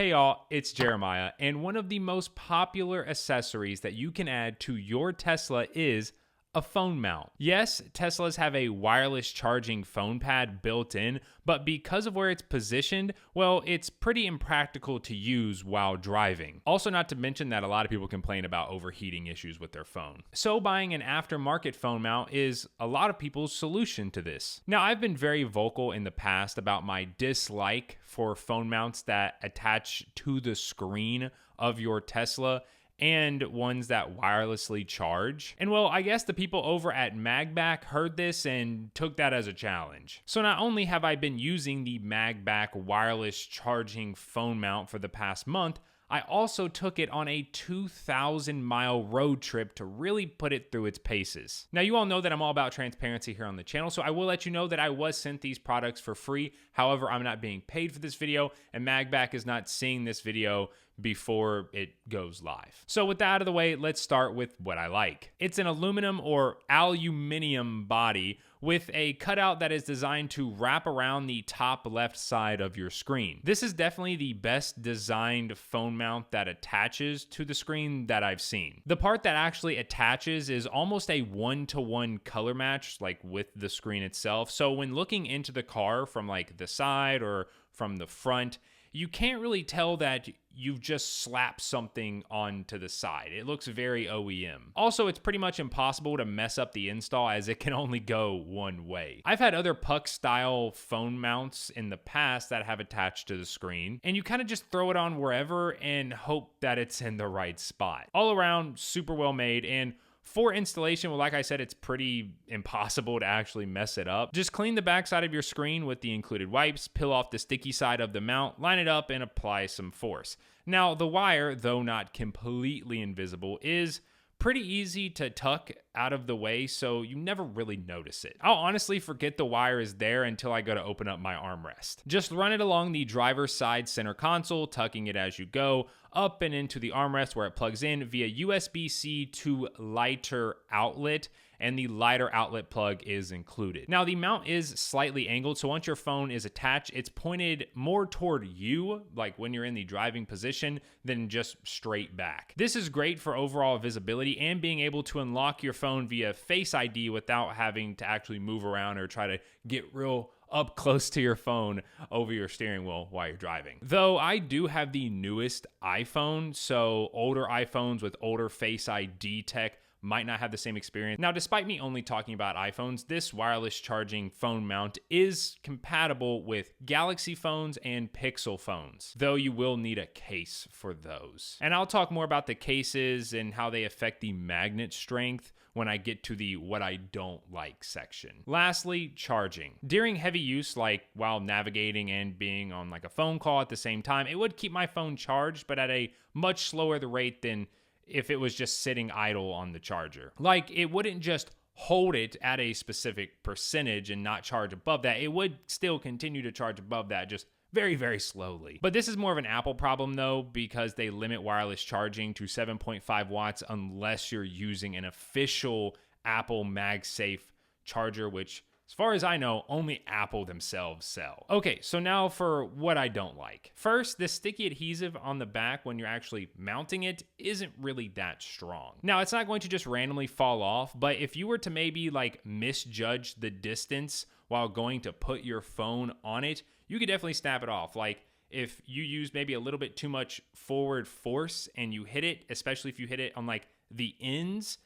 Hey y'all, it's Jeremiah, and one of the most popular accessories that you can add to your Tesla is a phone mount. Yes, Teslas have a wireless charging phone pad built in, but because of where it's positioned, well, it's pretty impractical to use while driving. Also, not to mention that a lot of people complain about overheating issues with their phone. So buying an aftermarket phone mount is a lot of people's solution to this. Now, I've been very vocal in the past about my dislike for phone mounts that attach to the screen of your Tesla and ones that wirelessly charge. And well, I guess the people over at MagBack heard this and took that as a challenge. So not only have I been using the MagBack wireless charging phone mount for the past month, I also took it on a 2,000-mile road trip to really put it through its paces. Now, you all know that I'm all about transparency here on the channel, so I will let you know that I was sent these products for free. However, I'm not being paid for this video, and MagBack is not seeing this video before it goes live. So with that out of the way, let's start with what I like. It's an aluminum or aluminium body with a cutout that is designed to wrap around the top left side of your screen. This is definitely the best designed phone mount that attaches to the screen that I've seen. The part that actually attaches is almost a one-to-one color match, like with the screen itself. So when looking into the car from like the side or from the front, you can't really tell that you've just slapped something onto the side. It looks very OEM. Also, it's pretty much impossible to mess up the install as it can only go one way. I've had other puck style phone mounts in the past that have attached to the screen, and you kind of just throw it on wherever and hope that it's in the right spot. All around, super well made, and for installation, well, like I said, it's pretty impossible to actually mess it up. Just clean the backside of your screen with the included wipes, peel off the sticky side of the mount, line it up, and apply some force. Now, the wire, though not completely invisible, is pretty easy to tuck out of the way, so you never really notice it. I'll honestly forget the wire is there until I go to open up my armrest. Just run it along the driver's side center console, tucking it as you go, up and into the armrest where it plugs in via USB-C to lighter outlet, and the lighter outlet plug is included. Now, the mount is slightly angled, so once your phone is attached, it's pointed more toward you, like when you're in the driving position, than just straight back. This is great for overall visibility and being able to unlock your phone via Face ID without having to actually move around or try to get real up close to your phone over your steering wheel while you're driving. Though I do have the newest iPhone, so older iPhones with older Face ID tech might not have the same experience. Now, despite me only talking about iPhones, this wireless charging phone mount is compatible with Galaxy phones and Pixel phones, though you will need a case for those. And I'll talk more about the cases and how they affect the magnet strength when I get to the what I don't like section. Lastly, charging. During heavy use, like while navigating and being on like a phone call at the same time, it would keep my phone charged, but at a much slower rate than if it was just sitting idle on the charger. Like, it wouldn't just hold it at a specific percentage and not charge above that. It would still continue to charge above that, just very, very slowly. But this is more of an Apple problem though, because they limit wireless charging to 7.5 watts unless you're using an official Apple MagSafe charger, which, as far as I know, only Apple themselves sell. Okay, so now for what I don't like. First, the sticky adhesive on the back when you're actually mounting it isn't really that strong. Now, it's not going to just randomly fall off, but if you were to maybe like misjudge the distance while going to put your phone on it, you could definitely snap it off. Like, if you use maybe a little bit too much forward force and you hit it, especially if you hit it on like the ends,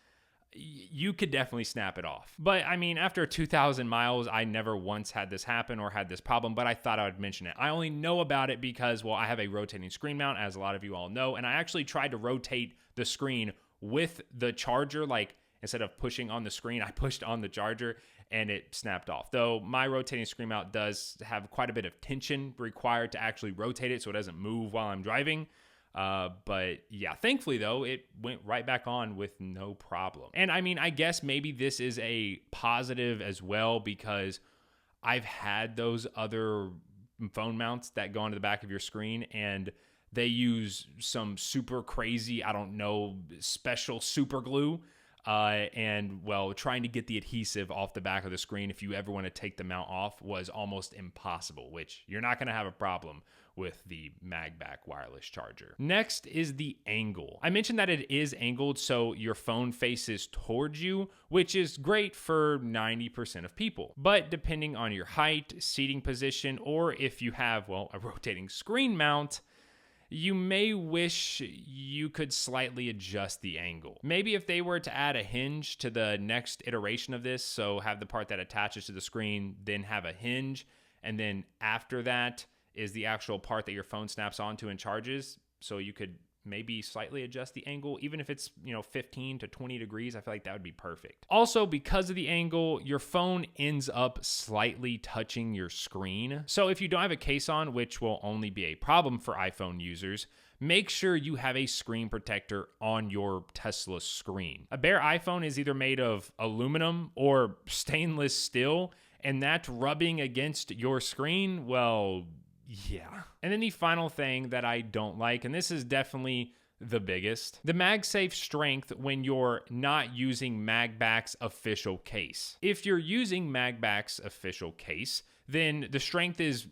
you could definitely snap it off. But I mean, after 2,000 miles, I never once had this happen or had this problem, but I thought I would mention it. I only know about it because, well, I have a rotating screen mount, as a lot of you all know, and I actually tried to rotate the screen with the charger. Like, instead of pushing on the screen, I pushed on the charger and it snapped off. Though my rotating screen mount does have quite a bit of tension required to actually rotate it so it doesn't move while I'm driving. But yeah, thankfully though, it went right back on with no problem. And I mean, I guess maybe this is a positive as well, because I've had those other phone mounts that go onto the back of your screen and they use some super crazy, I don't know, special super glue. And well, trying to get the adhesive off the back of the screen if you ever want to take the mount off was almost impossible, which you're not going to have a problem with the MagBack wireless charger. Next is the angle. I mentioned that it is angled so your phone faces towards you, which is great for 90% of people. But depending on your height, seating position, or if you have, well, a rotating screen mount, you may wish you could slightly adjust the angle. Maybe if they were to add a hinge to the next iteration of this, so have the part that attaches to the screen, then have a hinge, and then after that is the actual part that your phone snaps onto and charges, so you could maybe slightly adjust the angle, even if it's 15 to 20 degrees. I feel like that would be perfect. Also, because of the angle, your phone ends up slightly touching your screen. So if you don't have a case on, which will only be a problem for iPhone users, make sure you have a screen protector on your Tesla screen. A bare iPhone is either made of aluminum or stainless steel, and that rubbing against your screen, well, yeah. And then the final thing that I don't like, and this is definitely the biggest, the MagSafe strength when you're not using MagBack's official case. If you're using MagBack's official case, then the strength is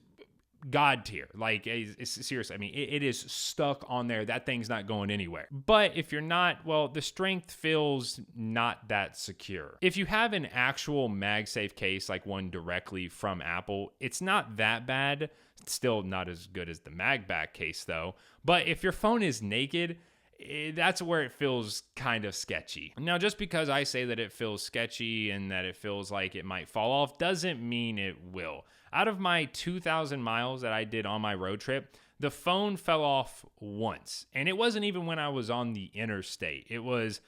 God tier. Like, it's seriously, I mean, it is stuck on there. That thing's not going anywhere. But if you're not, well, the strength feels not that secure. If you have an actual MagSafe case, like one directly from Apple, it's not that bad. It's still not as good as the MagBack case though. But if your phone is naked, that's where it feels kind of sketchy. Now, just because I say that it feels sketchy and that it feels like it might fall off doesn't mean it will. Out of my 2,000 miles that I did on my road trip, the phone fell off once. And it wasn't even when I was on the interstate. It was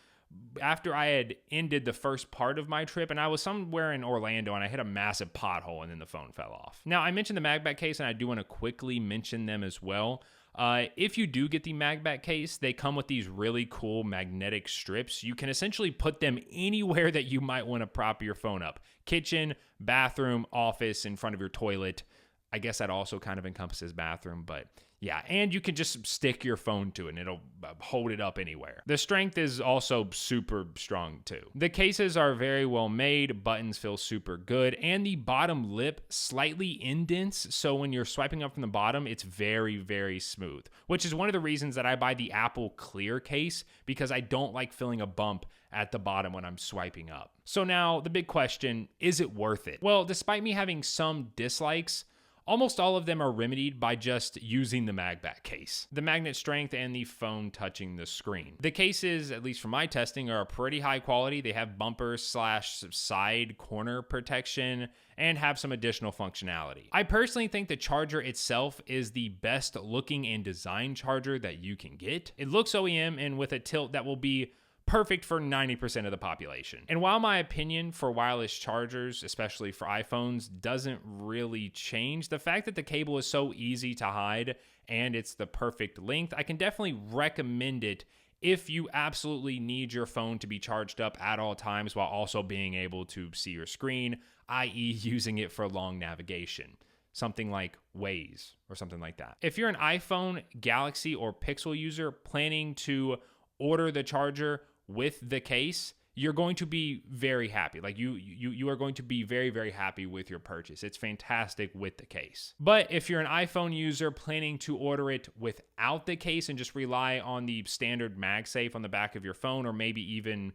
after I had ended the first part of my trip, and I was somewhere in Orlando and I hit a massive pothole and then the phone fell off. Now, I mentioned the MagBack case and I do want to quickly mention them as well. If you do get the MagBack case, they come with these really cool magnetic strips. You can essentially put them anywhere that you might want to prop your phone up. Kitchen, bathroom, office, in front of your toilet. I guess that also kind of encompasses bathroom, but yeah. And you can just stick your phone to it and it'll hold it up anywhere. The strength is also super strong too. The cases are very well made, buttons feel super good, and the bottom lip slightly indents, so when you're swiping up from the bottom, it's very, very smooth, which is one of the reasons that I buy the Apple Clear case, because I don't like feeling a bump at the bottom when I'm swiping up. So now the big question, is it worth it? Well, despite me having some dislikes, almost all of them are remedied by just using the MagBack case, the magnet strength, and the phone touching the screen. The cases, at least from my testing, are pretty high quality. They have bumper / side corner protection and have some additional functionality. I personally think the charger itself is the best looking and design charger that you can get. It looks OEM and with a tilt that will be perfect for 90% of the population. And while my opinion for wireless chargers, especially for iPhones, doesn't really change, the fact that the cable is so easy to hide and it's the perfect length, I can definitely recommend it if you absolutely need your phone to be charged up at all times while also being able to see your screen, i.e. using it for long navigation. Something like Waze or something like that. If you're an iPhone, Galaxy, or Pixel user planning to order the charger with the case, you're going to be very happy. Like you are going to be very, very happy with your purchase. It's fantastic with the case. But if you're an iPhone user planning to order it without the case and just rely on the standard MagSafe on the back of your phone, or maybe even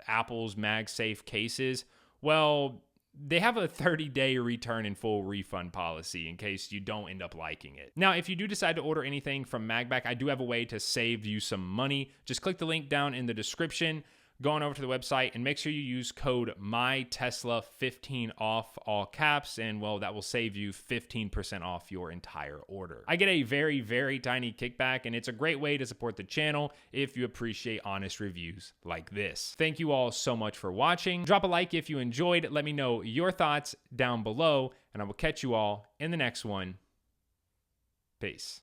Apple's MagSafe cases, well, they have a 30-day return and full refund policy in case you don't end up liking it. Now, if you do decide to order anything from MagBack, I do have a way to save you some money. Just click the link down in the description, go on over to the website, and make sure you use code MyTesla15 off, all caps, and well, that will save you 15% off your entire order. I get a very, very tiny kickback, and it's a great way to support the channel if you appreciate honest reviews like this. Thank you all so much for watching. Drop a like if you enjoyed. Let me know your thoughts down below, and I will catch you all in the next one. Peace.